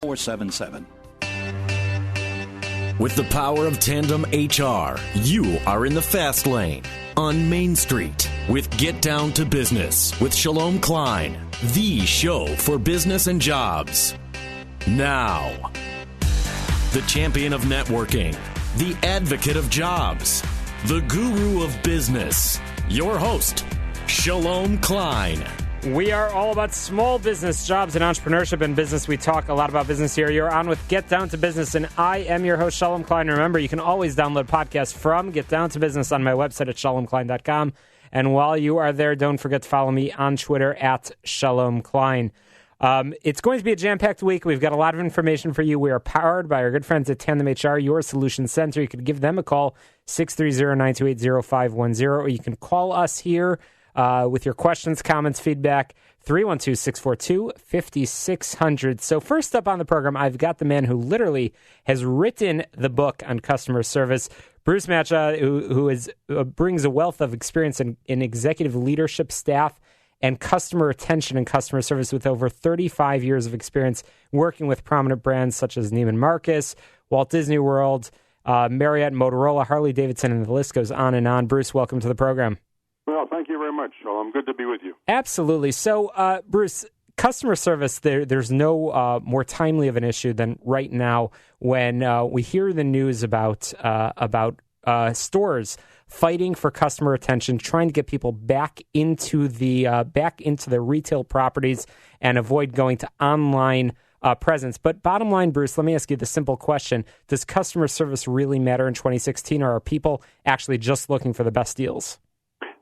477. With the power of Tandem HR, you are in the fast lane on Main Street with Get Down to Business with Shalom Klein, the show for business and jobs. Now, the champion of networking, the advocate of jobs, the guru of business, your host, Shalom Klein. We are all about small business, jobs, and entrepreneurship and business. We talk a lot about business here. You're on with Get Down to Business, and I am your host, Shalom Klein. Remember, you can always download podcasts from Get Down to Business on my website at shalomklein.com. And while you are there, don't forget to follow me on Twitter at Shalom Klein. It's going to be a jam-packed week. We've got a lot of information for you. We are powered by our good friends at Tandem HR, your solution center. You can give them a call, 630-928-0510, or you can call us here with your questions, comments, feedback, 312-642-5600. So first up on the program, I've got the man who literally has written the book on customer service, Bruce Matza, who brings a wealth of experience in executive leadership, staff, and customer attention and customer service with over 35 years of experience working with prominent brands such as Neiman Marcus, Walt Disney World, Marriott, Motorola, Harley-Davidson, and the list goes on and on. Bruce, welcome to the program. Well, thank you very much, Shalom. Good to be with you. Absolutely. So, Bruce, customer service, there's no more timely of an issue than right now when we hear the news about stores fighting for customer attention, trying to get people back into the retail properties and avoid going to online presence. But bottom line, Bruce, let me ask you the simple question. Does customer service really matter in 2016, or are people actually just looking for the best deals?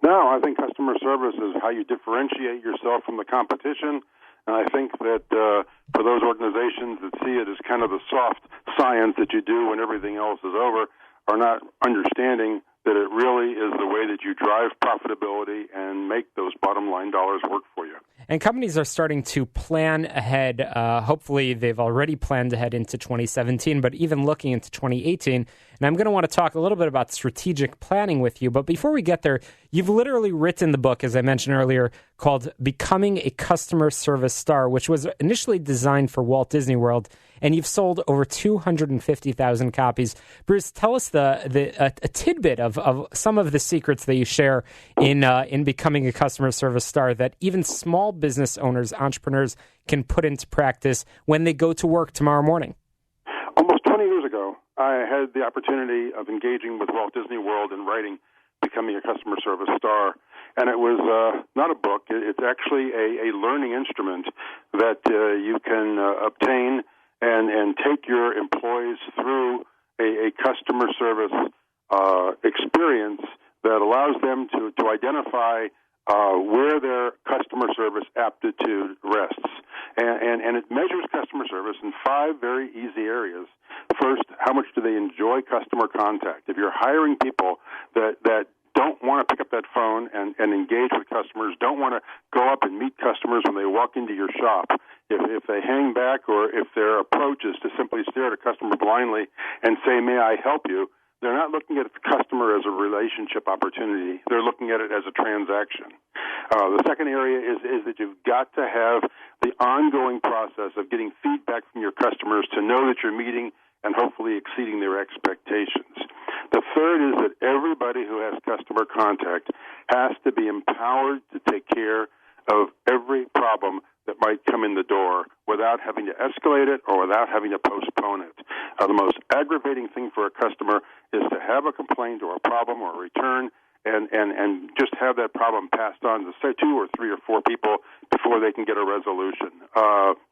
No, I think customer service is how you differentiate yourself from the competition. And I think that for those organizations that see it as kind of the soft science that you do when everything else is over, are not understanding that it really is the way that you drive profitability and make those bottom line dollars work for you. And companies are starting to plan ahead. Hopefully, they've already planned ahead into 2017, but even looking into 2018. And I'm going to want to talk a little bit about strategic planning with you. But before we get there, you've literally written the book, as I mentioned earlier, called Becoming a Customer Service Star, which was initially designed for Walt Disney World. And you've sold over 250,000 copies. Bruce, tell us a tidbit of some of the secrets that you share in becoming a customer service star that even small business owners, entrepreneurs can put into practice when they go to work tomorrow morning. Almost 20 years ago, I had the opportunity of engaging with Walt Disney World and writing Becoming a Customer Service Star. And it was not a book. It's actually a learning instrument that you can obtain and take your employees through a customer service experience that allows them to identify where their customer service aptitude rests. And it measures customer service in 5 very easy areas. First, how much do they enjoy customer contact? If you're hiring people that don't want to pick up that phone and engage with customers, don't want to go up and meet customers when they walk into your shop, if they hang back or if their approach is to simply stare at a customer blindly and say, "May I help you?" they're not looking at the customer as a relationship opportunity. They're looking at it as a transaction. The second area is that you've got to have the ongoing process of getting feedback from your customers to know that you're meeting and hopefully exceeding their expectations. The third is that everybody who has customer contact has to be empowered to take care of every problem that might come in the door without having to escalate it or without having to postpone it. The most aggravating thing for a customer is to have a complaint or a problem or a return and just have that problem passed on to, say, 2 or 3 or 4 people before they can get a resolution.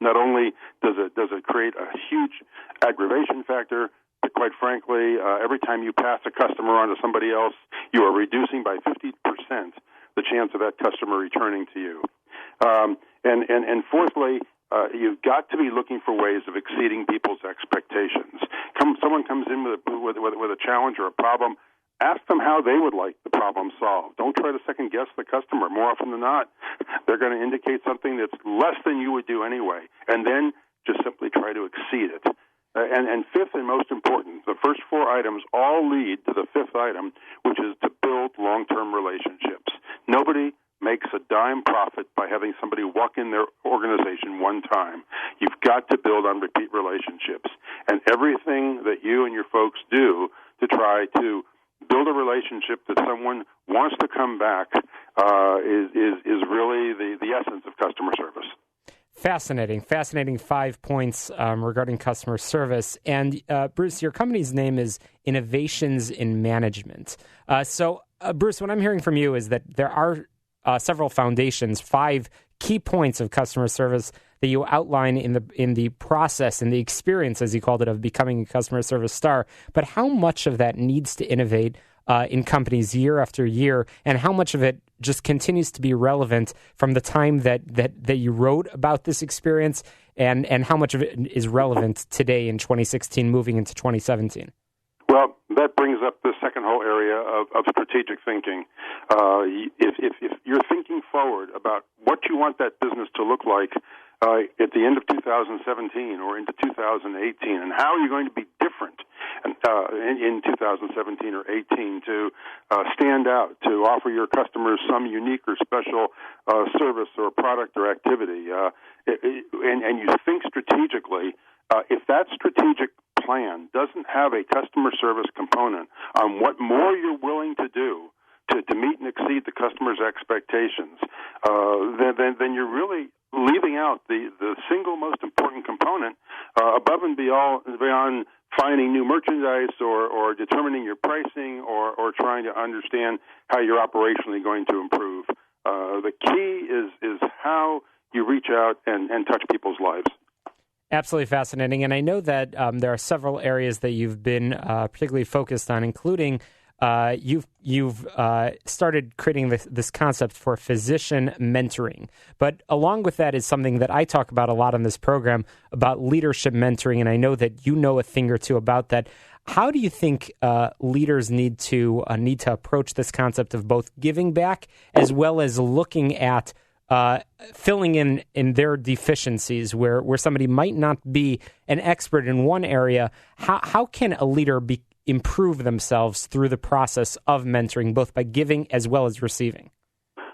Not only does it create a huge aggravation factor, but quite frankly, every time you pass a customer on to somebody else, you are reducing by 50% the chance of that customer returning to you. And fourthly, you've got to be looking for ways of exceeding people's expectations. Someone comes in with a challenge or a problem, ask them how they would like the problem solved. Don't try to second-guess the customer. More often than not, they're going to indicate something that's less than you would do anyway, and then just simply try to exceed it. And fifth and most important, the first 4 items all lead to the 5th item, which is to build long-term relationships. Nobody makes a dime profit by having somebody walk in their organization one time. You've got to build on repeat relationships. And everything that you and your folks do to try to build a relationship that someone wants to come back is really the essence of customer service. Fascinating 5 points regarding customer service. And Bruce, your company's name is Innovations in Management. So, Bruce, what I'm hearing from you is that there are several foundations, 5 key points of customer service that you outline in the process, in the experience, as you called it, of becoming a customer service star. But how much of that needs to innovate in companies year after year, and how much of it just continues to be relevant from the time that you wrote about this experience, and how much of it is relevant today in 2016 moving into 2017? Well, that brings up the second whole area of strategic thinking. If you're thinking forward about what you want that business to look like at the end of 2017 or into 2018, and how you're going to be different in 2017 or 18 to stand out, to offer your customers some unique or special service or product or activity, and you think strategically, if that strategic plan doesn't have a customer service component on what more you're willing to do to meet and exceed the customer's expectations, then you're really leaving out the single most important component above and beyond finding new merchandise or determining your pricing or trying to understand how you're operationally going to improve. The key is how you reach out and touch people's lives. Absolutely fascinating. And I know that there are several areas that you've been particularly focused on, including you've started creating this concept for physician mentoring. But along with that is something that I talk about a lot on this program, about leadership mentoring, and I know that you know a thing or two about that. How do you think leaders need to approach this concept of both giving back as well as looking at filling in their deficiencies where somebody might not be an expert in one area? How can a leader improve themselves through the process of mentoring, both by giving as well as receiving?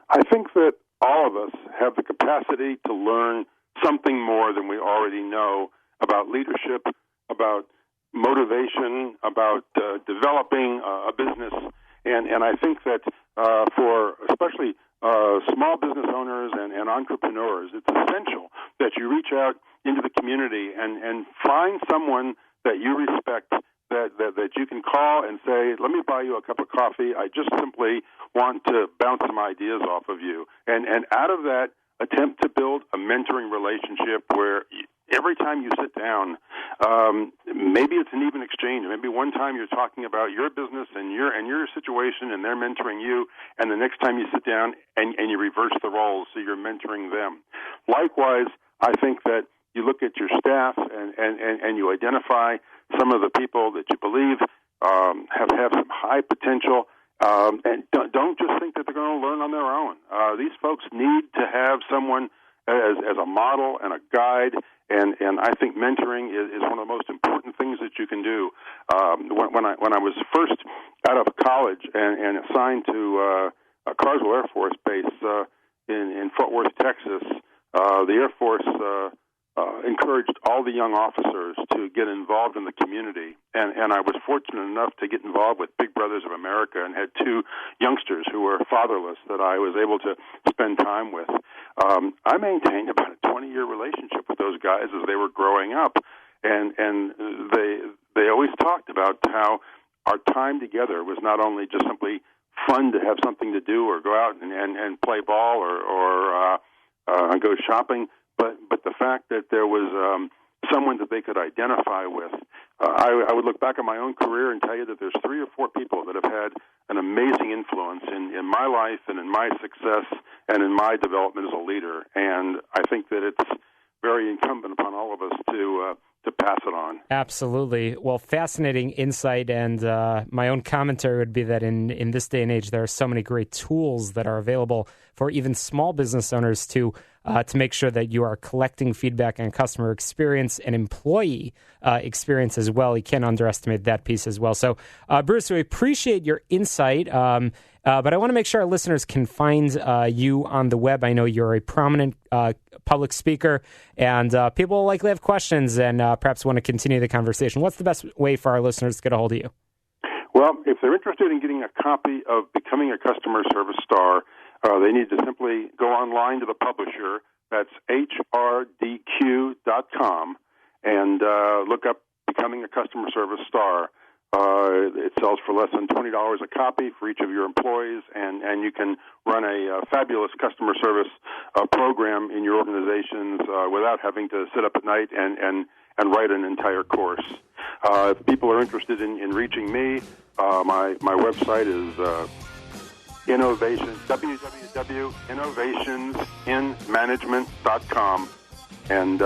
I think that all of us have the capacity to learn something more than we already know about leadership, about motivation, about developing a business. And I think that for especially small business owners and entrepreneurs, it's essential that you reach out into the community and find someone that you respect, that you can call and say, let me buy you a cup of coffee. I just simply want to bounce some ideas off of you. And out of that, attempt to build a mentoring relationship where every time you sit down, maybe it's an even exchange. Maybe one time you're talking about your business and your situation, and they're mentoring you, and the next time you sit down and you reverse the roles, so you're mentoring them. Likewise, I think that you look at your staff and you identify some of the people that you believe have some high potential, and don't just think that they're going to learn on their own. These folks need to have someone as a model and a guide, and I think mentoring is one of the most important things that you can do. When I was first out of college and assigned to Carswell Air Force Base in Fort Worth, Texas, the Air Force encouraged all the young officers to get involved in the community, and I was fortunate enough to get involved with Big Brothers of America and had 2 youngsters who were fatherless that I was able to spend time with. I maintained about a 20-year relationship with those guys as they were growing up, and they always talked about how our time together was not only just simply fun to have something to do or go out and play ball or go shopping, but the fact that there was someone that they could identify with. I would look back at my own career and tell you that there's 3 or 4 people that have had an amazing influence in my life and in my success and in my development as a leader. And I think that it's very incumbent upon all of us to pass it on. Absolutely. Well, fascinating insight, and my own commentary would be that in this day and age, there are so many great tools that are available for even small business owners to to make sure that you are collecting feedback on customer experience and employee experience as well. You can't underestimate that piece as well. So, Bruce, we appreciate your insight, but I want to make sure our listeners can find you on the web. I know you're a prominent public speaker, and people will likely have questions and perhaps want to continue the conversation. What's the best way for our listeners to get a hold of you? Well, if they're interested in getting a copy of Becoming a Customer Service Star, they need to simply go online to the publisher. That's hrdq.com, and look up Becoming a Customer Service Star. It sells for less than $20 a copy for each of your employees, and you can run a fabulous customer service program in your organizations without having to sit up at night and write an entire course. If people are interested in reaching me, my website is www.innovationsinmanagement.com, and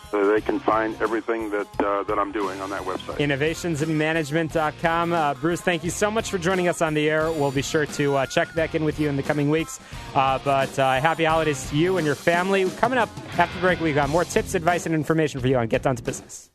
they can find everything that I'm doing on that website. Innovationsinmanagement.com. Bruce, thank you so much for joining us on the air. We'll be sure to check back in with you in the coming weeks. But happy holidays to you and your family. Coming up after the break, we've got more tips, advice, and information for you on Get Down to Business.